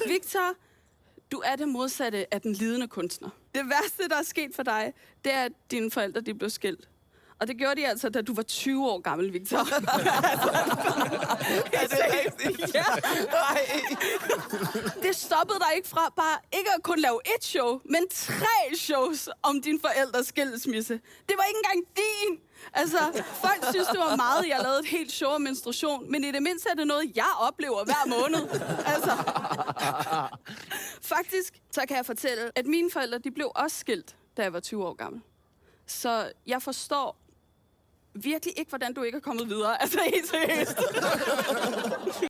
Victor, du er det modsatte af den lidende kunstner. Det værste, der er sket for dig, det er, at dine forældre de blev skilt. Og det gjorde de altså, da du var 20 år gammel, Victor. Ja. Det stoppede dig ikke fra bare ikke at kun lave et show, men 3 shows om din forældres skilsmisse. Det var ikke engang din. Altså, folk synes, det var meget, jeg lavede et helt show om menstruation, men i det mindste er det noget, jeg oplever hver måned. Altså. Faktisk, så kan jeg fortælle, at mine forældre, de blev også skilt, da jeg var 20 år gammel. Så jeg forstår virkelig ikke, hvordan du ikke er kommet videre. Altså, helt seriøst.